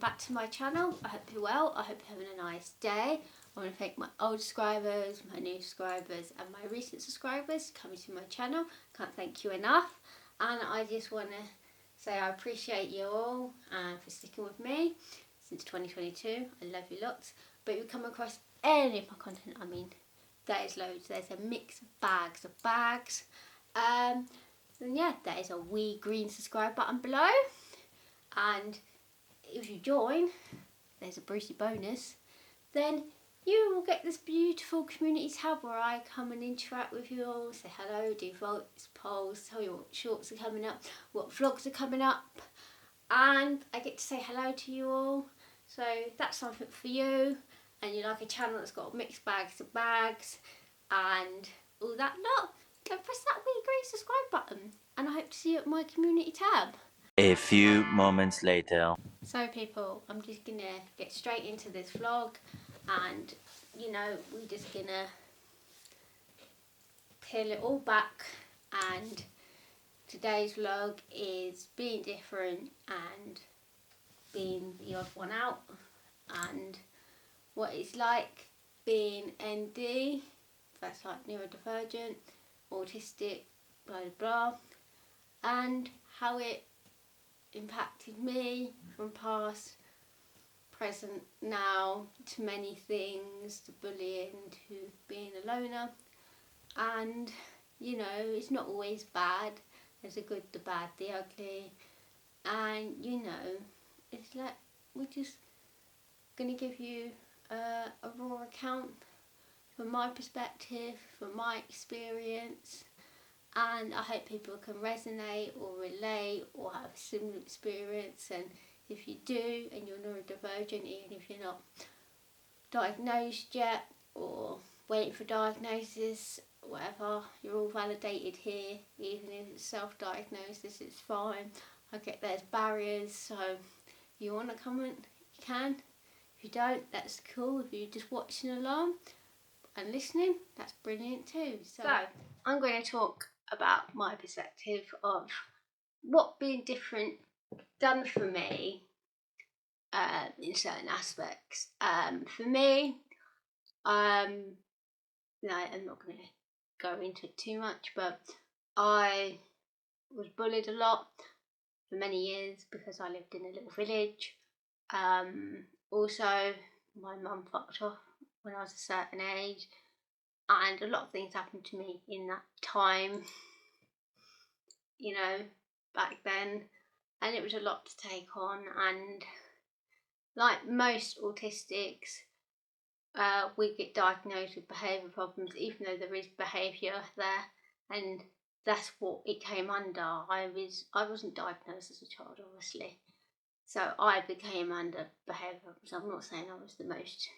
back to my channel. I hope you're well. I hope you're having a nice day. I want to thank my old subscribers, my new subscribers and my recent subscribers coming to my channel. Can't thank you enough. And I just want to say I appreciate you all for sticking with me since 2022. I love you lots. But if you come across any of my content, I mean, there is loads. There's a mix of bags. And yeah, there is a wee green subscribe button below. And if you join, there's a Brucey bonus, then you will get this beautiful community tab where I come and interact with you all, say hello, do votes, polls, tell you what shorts are coming up, what vlogs are coming up, and I get to say hello to you all. So that's something for you, and you like a channel that's got mixed bags of bags and all that lot, go press that wee green subscribe button, and I hope to see you at my community tab. A few moments later. So people, I'm just gonna get straight into this vlog, and you know, we're just gonna peel it all back, and today's vlog is being different and being the odd one out, and what it's like being ND, that's like neurodivergent, autistic, blah blah blah, and how it impacted me from past, present, now, to many things, to bullying, to being a loner. And you know, it's not always bad. There's the good, the bad, the ugly, and you know, it's like we're just gonna give you a raw account from my perspective, from my experience. And I hope people can resonate or relate or have a similar experience. And if you do, and you're neurodivergent, even if you're not diagnosed yet or waiting for diagnosis, whatever, you're all validated here. Even if it's self-diagnosis, it's fine. I get there's barriers, so if you want to comment, you can. If you don't, that's cool. If you're just watching along and listening, that's brilliant too. So I'm going to talk about my perspective of what being different done for me in certain aspects. For me, no, I'm not going to go into it too much, but I was bullied a lot for many years because I lived in a little village. Also, my mum fucked off when I was a certain age, and a lot of things happened to me in that time, you know, back then, and it was a lot to take on. And like most autistics, we get diagnosed with behaviour problems, even though there is behaviour there, and that's what it came under. I wasn't diagnosed as a child, obviously, so I became under behaviour problems. I'm not saying I was the most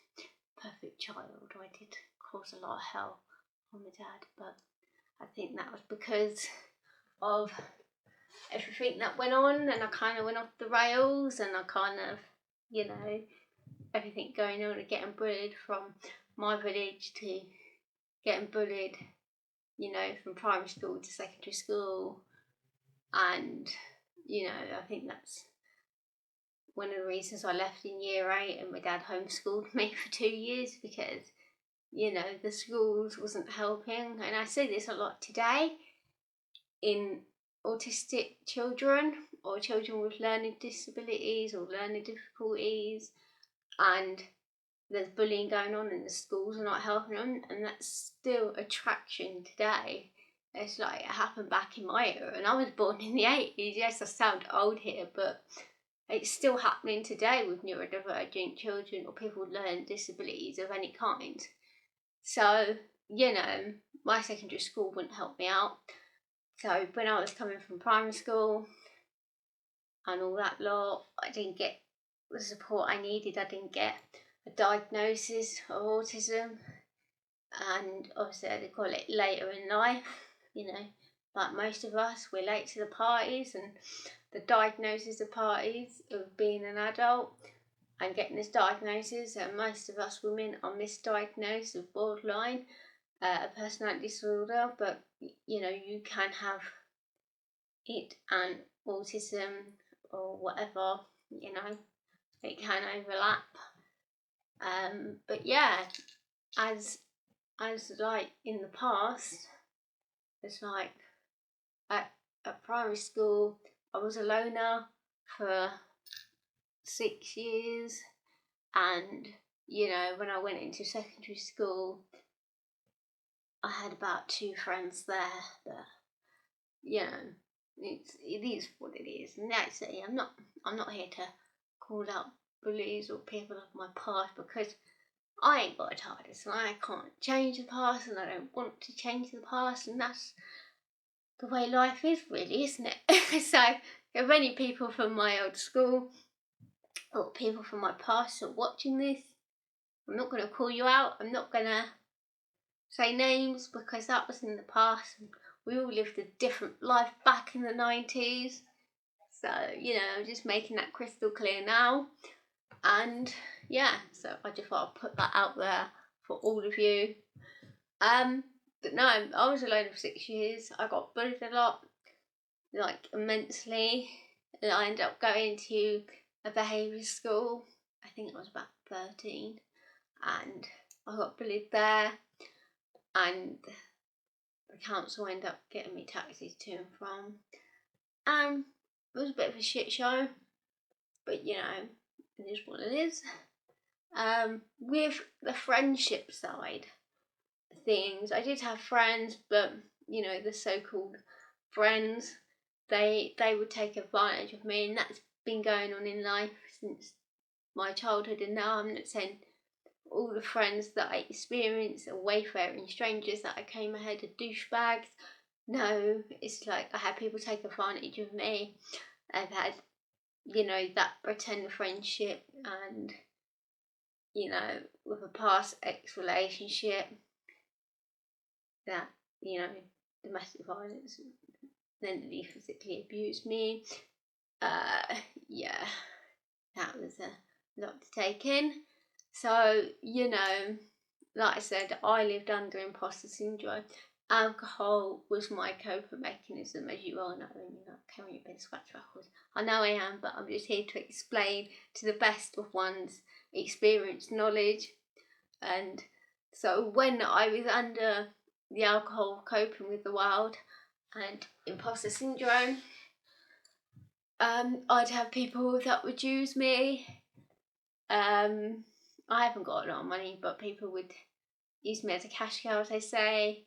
perfect child. I did cause a lot of hell on my dad, but I think that was because of everything that went on, and I kind of went off the rails, and I kind of, you know, everything going on and getting bullied from my village to getting bullied, you know, from primary school to secondary school. And you know, I think that's one of the reasons I left in year 8 and my dad homeschooled me for 2 years, because you know, the schools wasn't helping. And I see this a lot today in autistic children or children with learning disabilities or learning difficulties, and there's bullying going on and the schools are not helping them, and that's still a traction today. It's like it happened back in my era, and I was born in the 80s. Yes, I sound old here, but it's still happening today with neurodivergent children or people with learning disabilities of any kind. So, you know, my secondary school wouldn't help me out. So when I was coming from primary school and all that lot, I didn't get the support I needed. I didn't get a diagnosis of autism, and obviously they call it later in life, you know, like most of us, we're late to the parties, and the diagnosis of parties of being an adult and getting this diagnosis, and most of us women are misdiagnosed with borderline, a personality disorder. But you know, you can have it and autism or whatever, you know, it can overlap. But yeah, as like in the past, it's like at primary school, I was a loner for 6 years, and when I went into secondary school, I had about 2 friends there that, it is what it is. And actually, I'm not here to call out bullies or people of my past, because I ain't got a TARDIS and I can't change the past, and I don't want to change the past, and that's the way life is, really, isn't it? So if any people from my old school or people from my past are watching this, I'm not going to call you out. I'm not going to say names, because that was in the past. We all lived a different life back in the 90s. So, I'm just making that crystal clear now. And yeah, so I just thought I'd put that out there for all of you. But no, I was alone for 6 years. I got bullied a lot, like immensely. And I ended up going to a behaviour school. I think I was about 13. And I got bullied there. And the council ended up getting me taxis to and from. It was a bit of a shit show, but it is what it is. With the friendship side of things, I did have friends, but the so-called friends, they would take advantage of me, and that's been going on in life since my childhood. And now I'm not saying all the friends that I experienced are wayfaring strangers that I came ahead of douchebags. No, it's like I had people take advantage of me. I've had, that pretend friendship, and, with a past ex-relationship that, domestic violence, mentally, physically abused me. Yeah, that was a lot to take in. So, like I said, I lived under imposter syndrome. Alcohol was my coping mechanism, as you all know, and you're not carrying a bit of scratch records. I know I am, but I'm just here to explain to the best of one's experience, knowledge. And so when I was under the alcohol, coping with the world and imposter syndrome, I'd have people that would use me. I haven't got a lot of money, but people would use me as a cash cow, as they say.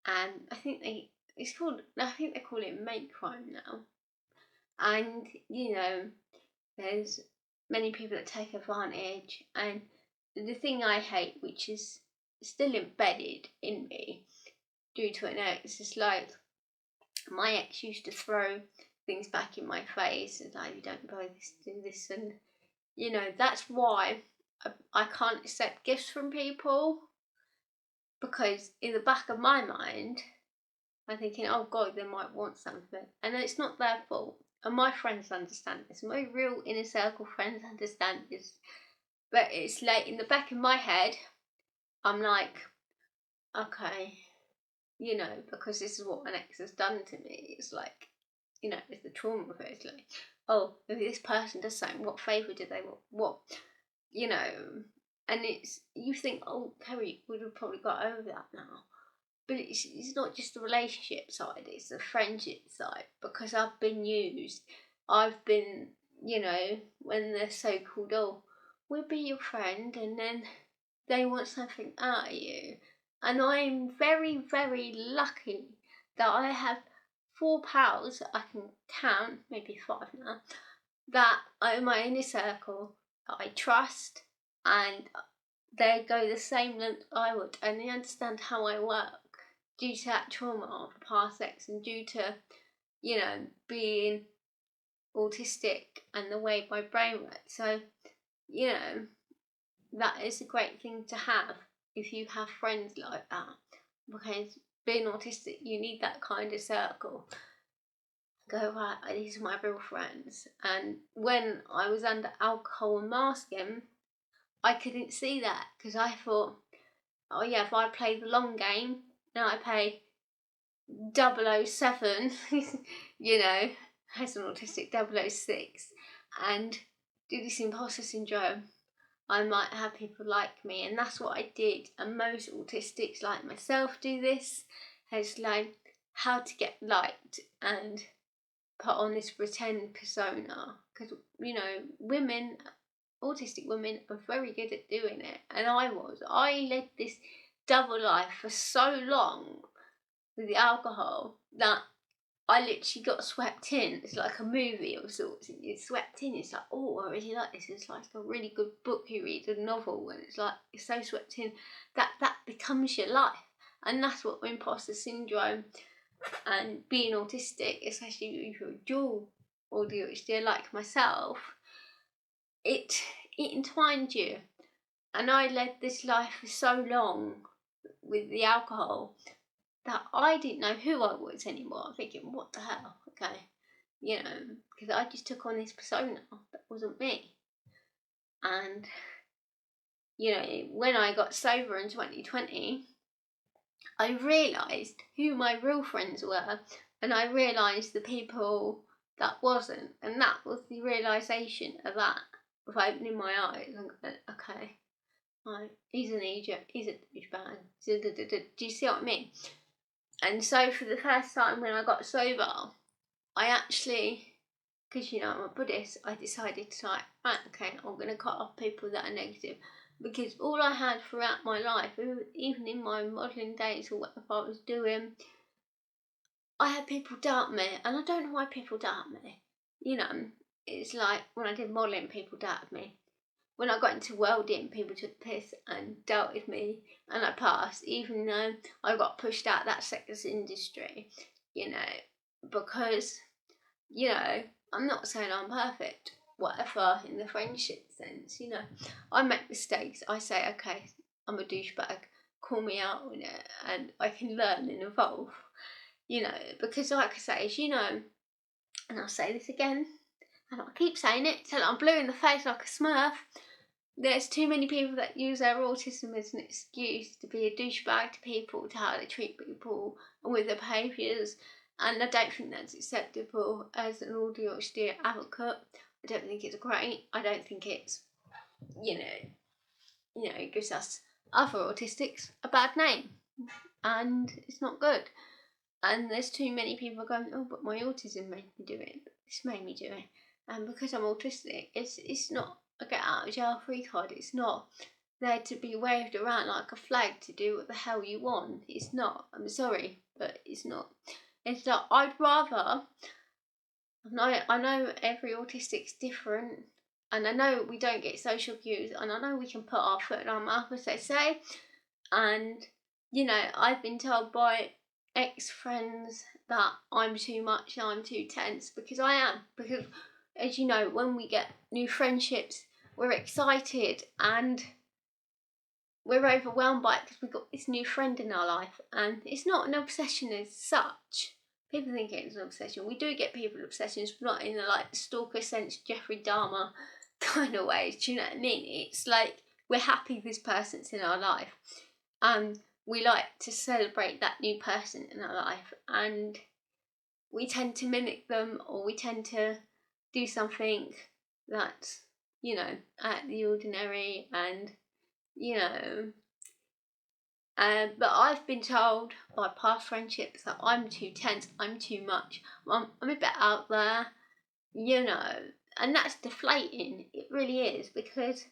And I think they call it mate crime now. And there's many people that take advantage. And the thing I hate, which is still embedded in me due to an ex, is like my ex used to throw things back in my face, and like, you don't buy this, do this, and that's why I can't accept gifts from people, because in the back of my mind I'm thinking, oh God, they might want something, and it's not their fault. And my friends understand this. My real inner circle friends understand this. But it's like in the back of my head, I'm like, okay, because this is what an ex has done to me. It's like, it's the trauma of it. It's like, oh, if this person does something, what favour do they want? What, and you think, oh, Kerri would have probably got over that now. But it's not just the relationship side, it's the friendship side, because I've been used. I've been, when they're so-called, oh, we'll be your friend, and then they want something out of you. And I'm very, very lucky that I have 4 pals that I can count, maybe 5 now, that are in my inner circle, that I trust, and they go the same length I would, and they understand how I work, due to that trauma of a past ex, and due to, being autistic and the way my brain works. So, that is a great thing to have if you have friends like that, because being autistic, you need that kind of circle. Go, right, these are my real friends. And when I was under alcohol and masking, I couldn't see that, because I thought, oh yeah, if I play the long game, now I pay 007, as an autistic 006, and do this imposter syndrome. I might have people like me, and that's what I did. And most autistics like myself do this. Has like how to get liked and put on this pretend persona, because women, autistic women, are very good at doing it, and I led this double life for so long with the alcohol that I literally got swept in. It's like a movie of sorts. You're swept in. It's like, oh, I really like this. It's like a really good book you read, a novel, and it's like you're so swept in that becomes your life. And that's what imposter syndrome and being autistic, especially if you're dual AuDHDer like myself, it entwined you. And I led this life for so long with the alcohol that I didn't know who I was anymore. I'm thinking, what the hell? Okay, because I just took on this persona that wasn't me. And when I got sober in 2020, I realised who my real friends were, and I realised the people that wasn't, and that was the realisation of that, of opening my eyes and going, okay, right, he's an idiot, he's a douchebag, do you see what I mean? And so for the first time when I got sober, I actually, because I'm a Buddhist, I decided to right, okay, I'm going to cut off people that are negative. Because all I had throughout my life, even in my modelling days or whatever I was doing, I had people doubt me, and I don't know why people doubt me. It's like when I did modelling, people doubted me. When I got into welding, people took the piss and doubted me, and I passed, even though I got pushed out that sector's industry, because, I'm not saying I'm perfect, whatever, in the friendship sense, I make mistakes. I say, okay, I'm a douchebag, call me out on it, and I can learn and evolve, because like I say, and I'll say this again, and I'll keep saying it till I'm blue in the face like a smurf, there's too many people that use their autism as an excuse to be a douchebag to people, to how they treat people and with their behaviours, and I don't think that's acceptable as an AuDHD advocate. I don't think it's great. I don't think it's, it gives us other autistics a bad name, and it's not good. And there's too many people going, oh, but my autism made me do it. This made me do it, and because I'm autistic, it's not a get out of jail free card. It's not there to be waved around like a flag to do what the hell you want. It's not. I'm sorry, but it's not. It's like I'd rather. I know every autistic's different, and I know we don't get social cues, and I know we can put our foot in our mouth, as they say. And I've been told by ex-friends that I'm too much and I'm too tense, because I am. Because, as you know, when we get new friendships, we're excited and we're overwhelmed by it because we've got this new friend in our life, and it's not an obsession as such. People think it's an obsession. We do get people obsessions, but not in the stalker sense, Jeffrey Dahmer kind of way. Do you know what I mean? It's like we're happy this person's in our life, and we like to celebrate that new person in our life, and we tend to mimic them, or we tend to do something that's, out of the ordinary, and, but I've been told by past friendships that I'm too tense, I'm too much, I'm a bit out there, and that's deflating. It really is, because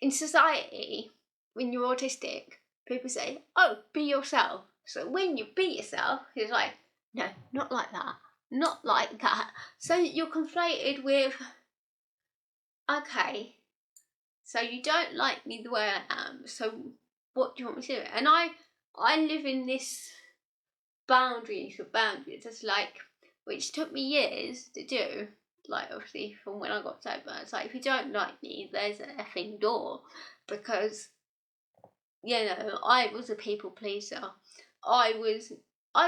in society, when you're autistic, people say, oh, be yourself. So when you be yourself, it's like, no, not like that. Not like that. So you're conflated with, okay, so you don't like me the way I am, so what do you want me to do? And I live in this boundaries, it's like, which took me years to do, obviously from when I got sober. It's like, if you don't like me, there's an effing door, because I was a people pleaser. I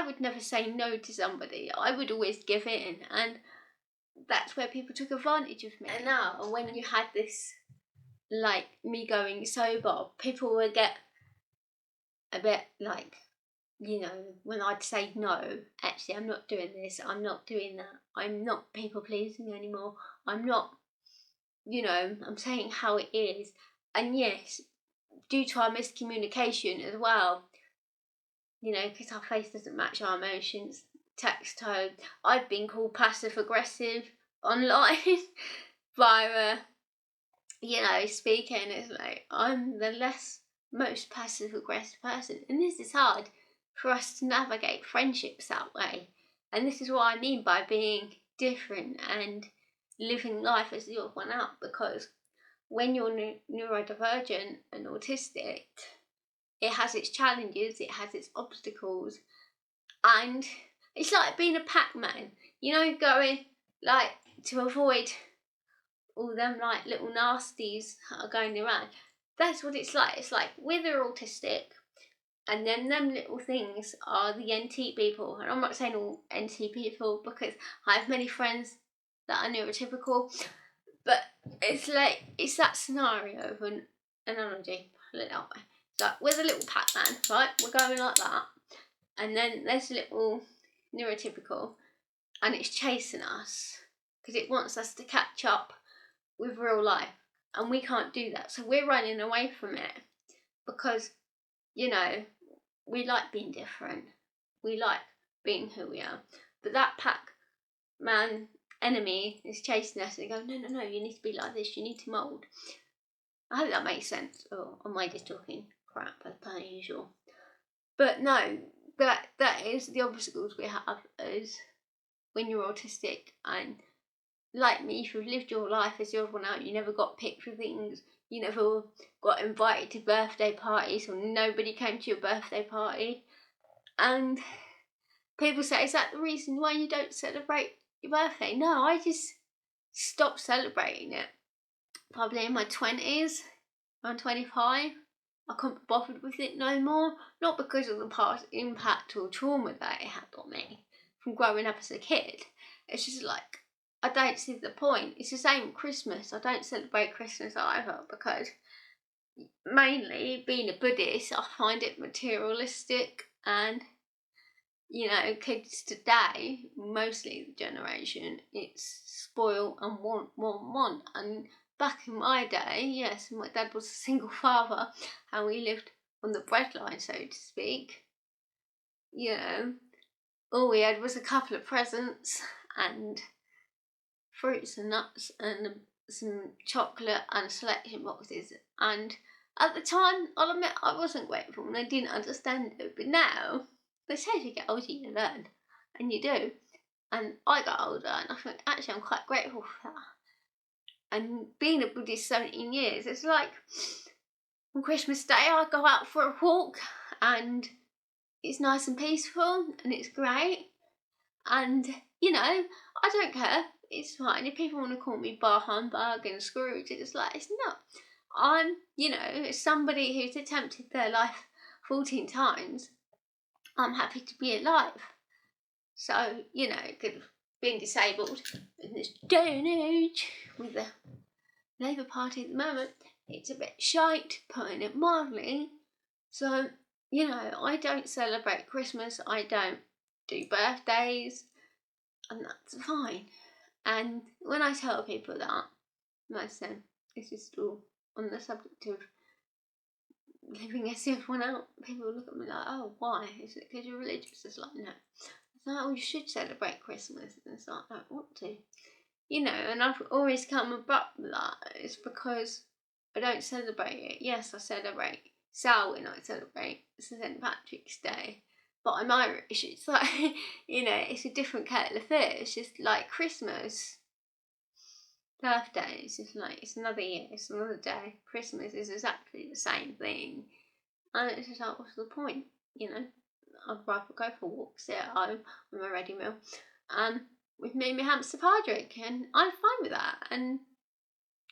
would never say no to somebody. I would always give in, and that's where people took advantage of me. And now, when you had this, me going sober, people would get a bit when I'd say no, actually, I'm not doing this, I'm not doing that, I'm not people pleasing anymore, I'm not I'm saying how it is. And yes, due to our miscommunication as well, because our face doesn't match our emotions, text tone, I've been called passive aggressive online via, speaking. It's like, I'm the most passive aggressive person. And this is hard for us to navigate friendships that way. And this is what I mean by being different and living life as the odd one out, because when you're neurodivergent and autistic, it has its challenges, it has its obstacles, and it's like being a Pac-Man, going like to avoid all them like little nasties that are going around. That's what it's like. It's like we're the autistic, and then them little things are the NT people. And I'm not saying all NT people, because I have many friends that are neurotypical, but it's like, it's that scenario of an analogy, put it that way. So we're the little Pac-Man, right? We're going like that, and then there's a little neurotypical, and it's chasing us because it wants us to catch up with real life, and we can't do that. So we're running away from it because, we like being different. We like being who we are. But that Pac-Man enemy is chasing us and going, no, you need to be like this, you need to mould. I hope that makes sense. Or am I just talking crap as per usual? But no, that is the obstacles we have is when you're autistic, and like me, if you've lived your life as the odd one out, you never got picked for things, you never got invited to birthday parties, or nobody came to your birthday party. And people say, is that the reason why you don't celebrate your birthday? No, I just stopped celebrating it probably in my 20s, around 25. I couldn't be bothered with it no more, not because of the past impact or trauma that it had on me from growing up as a kid. It's just like, I don't see the point. It's the same with Christmas. I don't celebrate Christmas either, because mainly being a Buddhist, I find it materialistic, and kids today, mostly the generation, it's spoil and want. And back in my day, yes, my dad was a single father and we lived on the breadline, so to speak. All we had was a couple of presents and fruits and nuts and some chocolate and selection boxes. And at the time, I'll admit, I wasn't grateful and I didn't understand it. But now, they say as you get older, you learn, and you do. And I got older, and I think actually I'm quite grateful for that. And being a Buddhist 17 years, it's like on Christmas Day I go out for a walk, and it's nice and peaceful, and it's great. And I don't care. It's fine if people want to call me bar humbug and Scrooge. It's like, it's not. I'm, somebody who's attempted their life 14 times. I'm happy to be alive. So, could have been disabled in this day and age with the Labour Party at the moment. It's a bit shite, putting it mildly. So, I don't celebrate Christmas. I don't do birthdays, and that's fine. And when I tell people that, most of them, this is still on the subject of living as if one out, people look at me like, oh, why? Is it because you're religious? It's like, no. It's like, oh, you should celebrate Christmas. And it's like, I don't want to. And I've always come abrupt with that. It's because I don't celebrate it. Yes, I celebrate Samhain, I celebrate St. Patrick's Day. But I'm Irish. It's like, it's a different kettle of fish. It's just like Christmas. Birthday, it's just like, it's another year, it's another day. Christmas is exactly the same thing. And it's just like, what's the point? I'd rather go for walks, sit at home with my ready meal, with me and my hamster Patrick, and I'm fine with that. And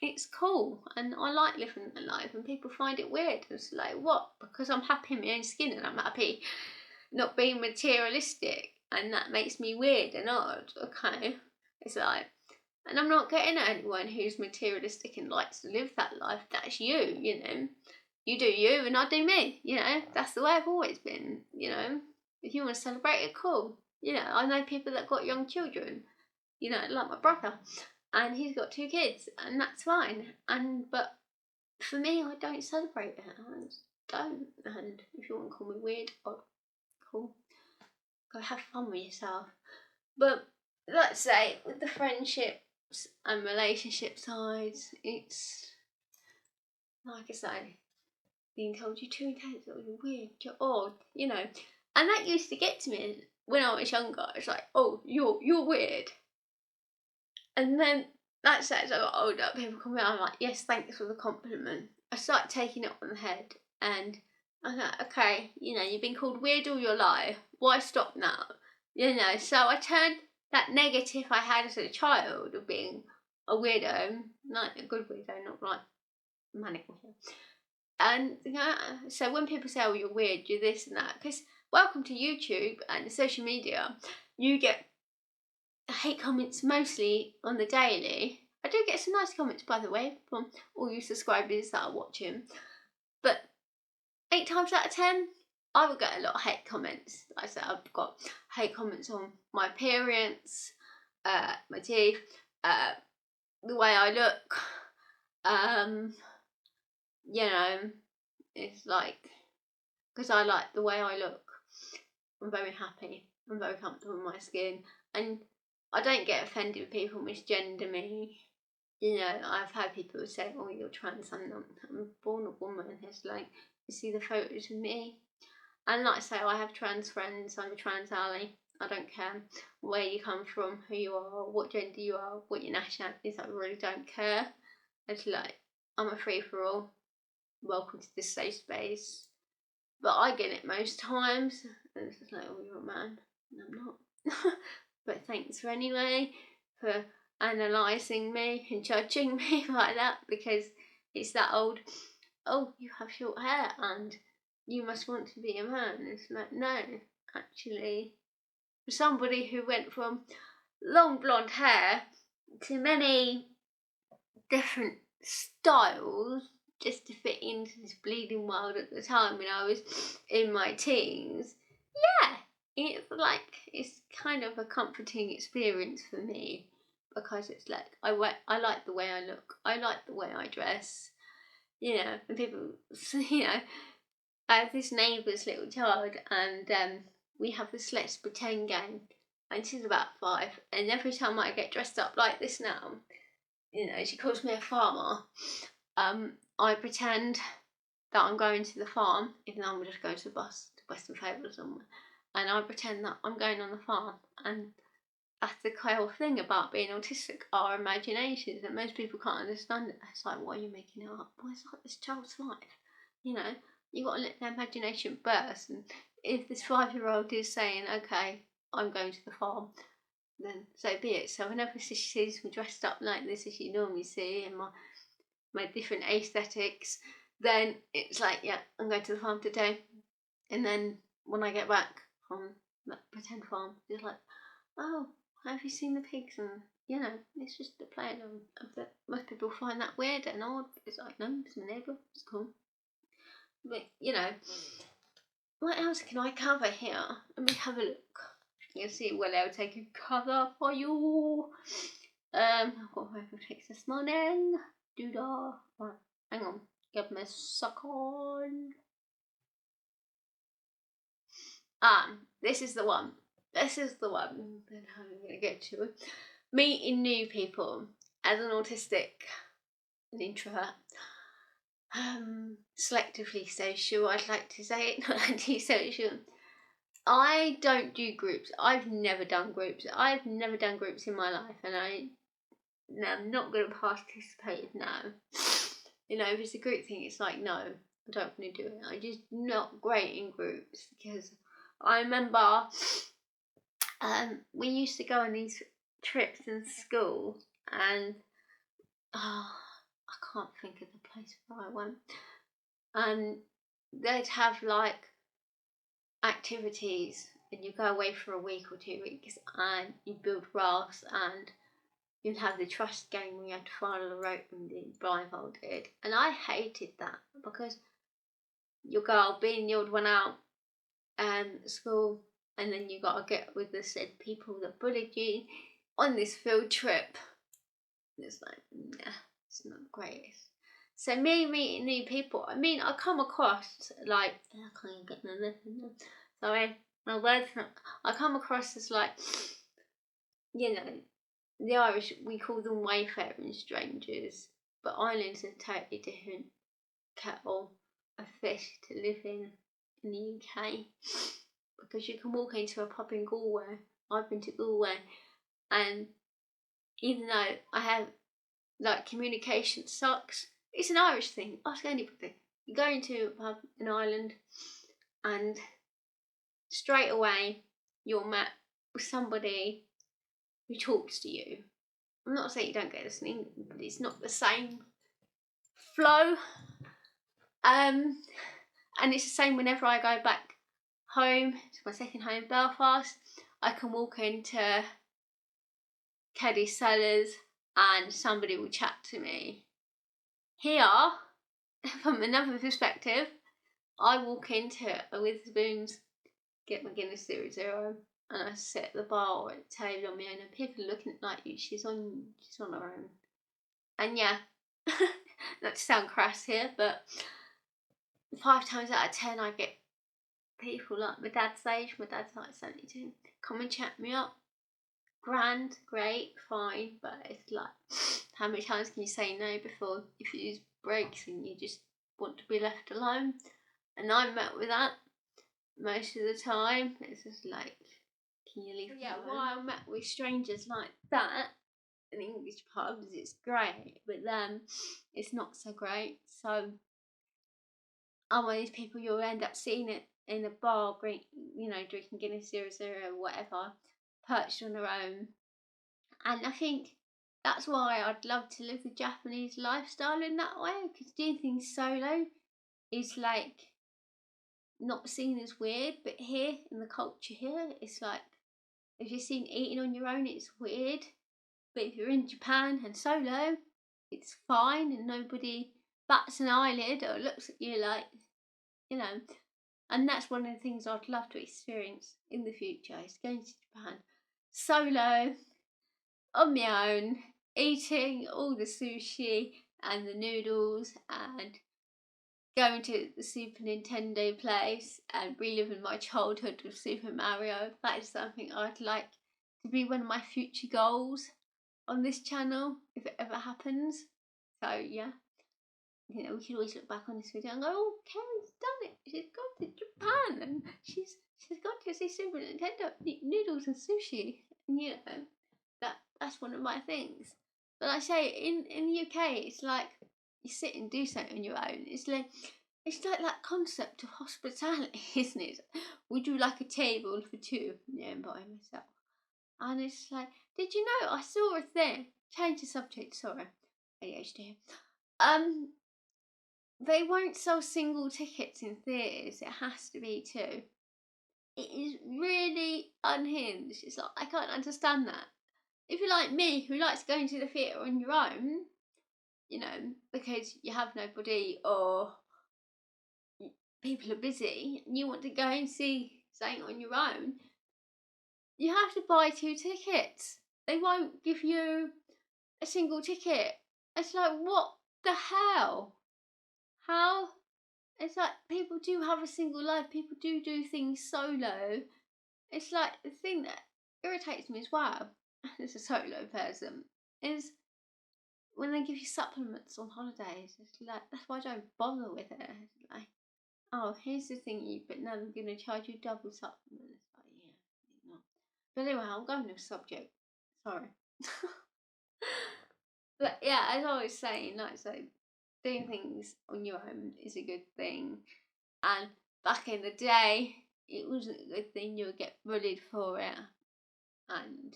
it's cool, and I like living the life, and people find it weird. It's like, what? Because I'm happy in my own skin, and I'm happy not being materialistic, and that makes me weird and odd. Okay, it's like, and I'm not getting at anyone who's materialistic and likes to live that life. That's you, You do you and I do me, That's the way I've always been, If you want to celebrate it, cool. I know people that got young children, like my brother. and he's got 2 kids, and that's fine. But for me, I don't celebrate it. I just don't. And if you want to call me weird, oh, cool. Go have fun with yourself. But let's say with the friendships and relationship sides, it's like I say, being told you're too intense or you're weird, you're odd, you know. And that used to get to me when I was younger. It's like, oh, you're weird. And then that's as I got older, people come around, I'm like, yes, thanks for the compliment. I start taking it on the head, and I'm like, okay, you know, you've been called weird all your life. Why stop now? You know, so I turned that negative I had as a child of being a weirdo, not a good weirdo, not like manic weirdo. And so when people say, oh, you're weird, you're this and that, because welcome to YouTube and social media, you get hate comments mostly on the daily. I do get some nice comments, by the way, from all you subscribers that are watching. But 8 times out of 10, I will get a lot of hate comments. Like I said, I've got hate comments on my appearance, my teeth, the way I look. You know, it's like, because I like the way I look. I'm very happy. I'm very comfortable in my skin. And I don't get offended when people misgender me. You know, I've had people say, oh, you're trans. I'm born a woman. It's like, you see the photos of me. And like I say, I have trans friends. I'm a trans ally. I don't care where you come from, who you are, what gender you are, what your nationality is. I really don't care. It's like, I'm a free-for-all. Welcome to this safe space. But I get it most times. And it's just like, oh, you're a man. And I'm not. But thanks anyway for analysing me and judging me like that, because it's that old, oh, you have short hair and you must want to be a man. It's like, no, actually, for somebody who went from long blonde hair to many different styles just to fit into this bleeding world at the time when I was in my teens, yeah, it's kind of a comforting experience for me, because it's like I like the way I look, I like the way I dress, you know. And people, you know, I have this neighbour's little child, and we have this let's pretend game, and she's about 5, and every time I get dressed up like this now, you know, she calls me a farmer. I pretend that I'm going to the farm, even though I'm just going to the bus to Western Fable or somewhere, and I pretend that I'm going on the farm. And that's the whole thing about being autistic, our imaginations, and most people can't understand it. It's like, why are you making it up? Well, it's like this child's life, you know. You got to let their imagination burst. And if this 5-year-old is saying, okay, I'm going to the farm, then so be it. So whenever she sees me dressed up like this, as you normally see in my different aesthetics, then it's like, yeah, I'm going to the farm today. And then when I get back from that pretend farm, it's like, oh, have you seen the pigs? And you know, it's just a play. Most people find that weird and odd. It's like, no, it's my neighbour. It's cool. But you know, what else can I cover here? Let me have a look. You'll see what I'll take a cover for you. I've got my fix this morning. Doodah. Right, hang on. Give me a second. This is the one. This is the one that I'm going to get to. Meeting new people. As an autistic, an introvert, selectively social, I'd like to say it, not antisocial. I don't do groups. I've never done groups. I've never done groups in my life, and I'm not going to participate now. You know, if it's a group thing, it's like, no, I don't want to do it. I'm just not great in groups, because I remember we used to go on these trips in school, and I can't think of the place where I went, and they'd have like activities, and you go away for a week or 2 weeks, and you build rafts, and you'd have the trust game where you had to follow the rope and be blindfolded. And I hated that, because your girl being the odd one out at school, and then you got to get with the said people that bullied you on this field trip. It's like, nah, it's not the greatest. So me meeting new people, I mean, I come across like, I can't even get my lip in there. Sorry, my words. I come across as like, you know, the Irish, we call them wayfaring strangers, but Ireland's a totally different kettle of fish to live in the UK, because you can walk into a pub in Galway. I've been to Galway, and even though I have like communication sucks, it's an Irish thing. Ask anybody. You go into a pub in Ireland, and straight away you're met with somebody who talks to you. I'm not saying you don't get listening, but it's not the same flow. And it's the same whenever I go back home to my second home, Belfast. I can walk into Kerri's Cellars and somebody will chat to me. Here, from another perspective, I walk into a Witherspoons, get my Guinness 00, and I sit at the bar or at the table on my own, and people are looking at like you. She's on her own. And yeah, not to sound crass here, but 5 times out of 10, I get people like my dad's age. My dad's like 72. Come and chat me up. Grand, great, fine, but it's like, how many times can you say no before you use breaks and you just want to be left alone? And I'm met with that most of the time. It's just like, can you leave? Yeah, while I'm met with strangers like that in English pubs, it's great, but then it's not so great. So I'm one of these people you'll end up seeing it in a bar, drinking Guinness 00 or whatever, perched on their own. And I think that's why I'd love to live the Japanese lifestyle in that way, because doing things solo is like not seen as weird. But here, in the culture here, it's like, if you're seen eating on your own, it's weird. But if you're in Japan and solo, it's fine and nobody bats an eyelid or looks at you like, and that's one of the things I'd love to experience in the future, is going to Japan solo, on my own, eating all the sushi and the noodles, and going to the Super Nintendo place and reliving my childhood with Super Mario. That is something I'd like to be one of my future goals on this channel, if it ever happens. So yeah, we can always look back on this video and go, oh, Kerri's done it. She's gone to Japan and she's gone to see Super Nintendo noodles and sushi. And that's one of my things. But I say, in the UK, it's like you sit and do something on your own. It's like that concept of hospitality, isn't it? Would you like a table for two? Yeah, by myself. And it's like, did you know I saw a thing? Change the subject, sorry. AuDHDer. They won't sell single tickets in theatres. It has to be two. It is really unhinged. It's like, I can't understand that. If you're like me, who likes going to the theatre on your own, because you have nobody or people are busy, and you want to go and see something on your own, you have to buy 2 tickets. They won't give you a single ticket. It's like, what the hell? How? It's like, people do have a single life. People do things solo. It's like, the thing that irritates me as well, as a solo person, is when they give you supplements on holidays. It's like, that's why I don't bother with it. It's like, oh, here's the thing, but now I'm going to charge you double supplement. It's like, yeah, not. But anyway, I'm going off subject. Sorry. But yeah, as I was saying, doing things on your own is a good thing. And back in the day, it wasn't a good thing. You would get bullied for it. And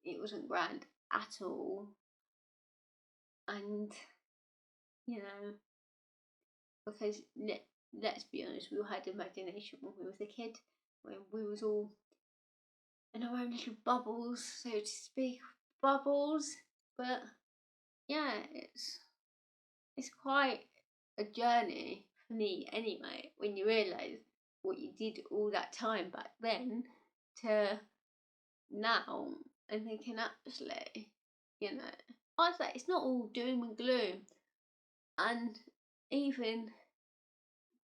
it wasn't grand at all. And, because let's be honest, we all had imagination when we was a kid, when we was all in our own little bubbles, so to speak, bubbles. But yeah, it's quite a journey for me anyway, when you realise what you did all that time back then to now, and thinking, actually, I say it's not all doom and gloom. And even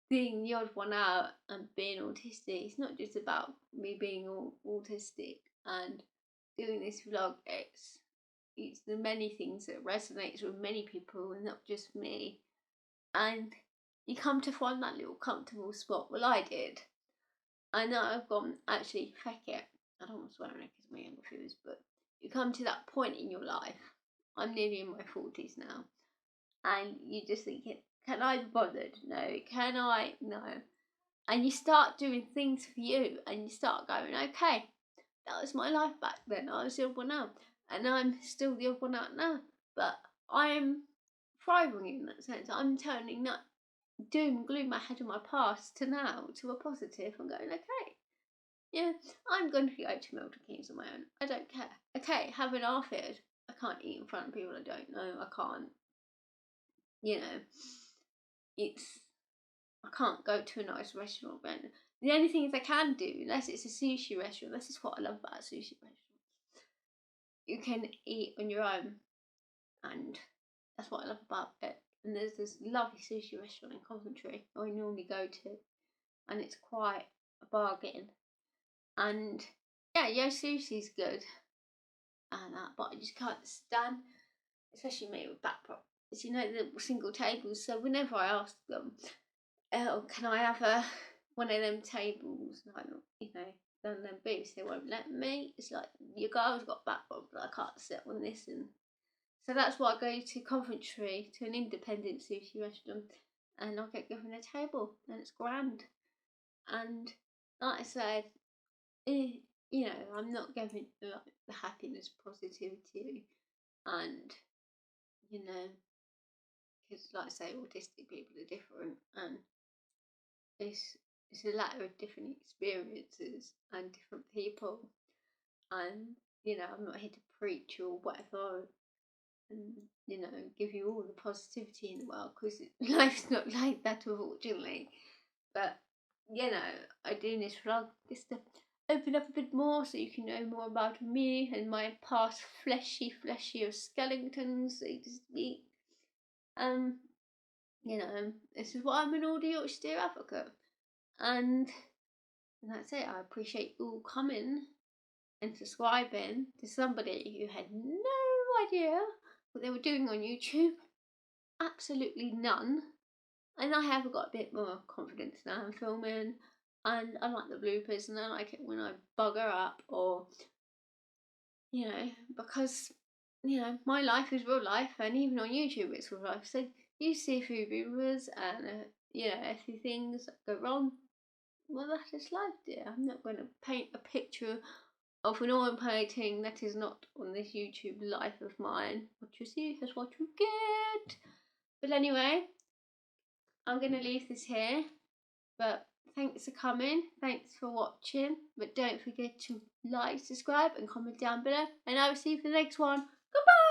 being the odd one out and being autistic, it's not just about me being autistic and doing this vlog. It's the many things that resonates with many people and not just me. And you come to find that little comfortable spot. Well, I did. I know I've gone, actually, heck it. I don't want to swear on it because my younger viewers, but you come to that point in your life. I'm nearly in my 40s now. And you just think, can I be bothered? No. Can I? No. And you start doing things for you and you start going, okay, that was my life back then. I was the odd one out. And I'm still the odd one out now. But I am thriving in that sense. I'm turning that doom and gloom I had in my past to now to a positive and going, okay, yeah, I'm going to go to Milton Keynes on my own. I don't care. Okay, have an half-eared. I can't eat in front of people I don't know. I can't, I can't go to a nice restaurant. But the only things I can do, unless it's a sushi restaurant, this is what I love about sushi restaurants. You can eat on your own, and that's what I love about it. And there's this lovely sushi restaurant in Coventry I normally go to, and it's quite a bargain. And yeah, sushi's good, and but I just can't stand, especially made with back problems. You know, the single tables. So whenever I ask them, "Oh, can I have one of them tables?" Like, them booths, they won't let me. It's like, your girl's got back problems. I can't sit on this, and so that's why I go to Coventry to an independent sushi restaurant, and I get given a table, and it's grand. And like I said, I'm not giving like the happiness, positivity, and because like I say, autistic people are different, and it's a latter of different experiences and different people, and I'm not here to preach or whatever, and give you all the positivity in the world, because life's not like that, unfortunately. But I do this vlog just to open up a bit more so you can know more about me and my past fleshy of skeletons, so to speak. This is why I'm an AuDHDer advocate. And that's it. I appreciate you all coming and subscribing to somebody who had no idea what they were doing on YouTube. Absolutely none. And I have got a bit more confidence now in filming, and I like the bloopers, and I like it when I bugger up, or because my life is real life, and even on YouTube it's real life. So you see a few viewers and a few things that go wrong. Well, that is life, dear. I'm not going to paint a picture of an oil painting that is not on this YouTube life of mine. What you see is what you get. But anyway, I'm going to leave this here. But thanks for coming. Thanks for watching. But don't forget to like, subscribe, and comment down below. And I will see you for the next one. Goodbye!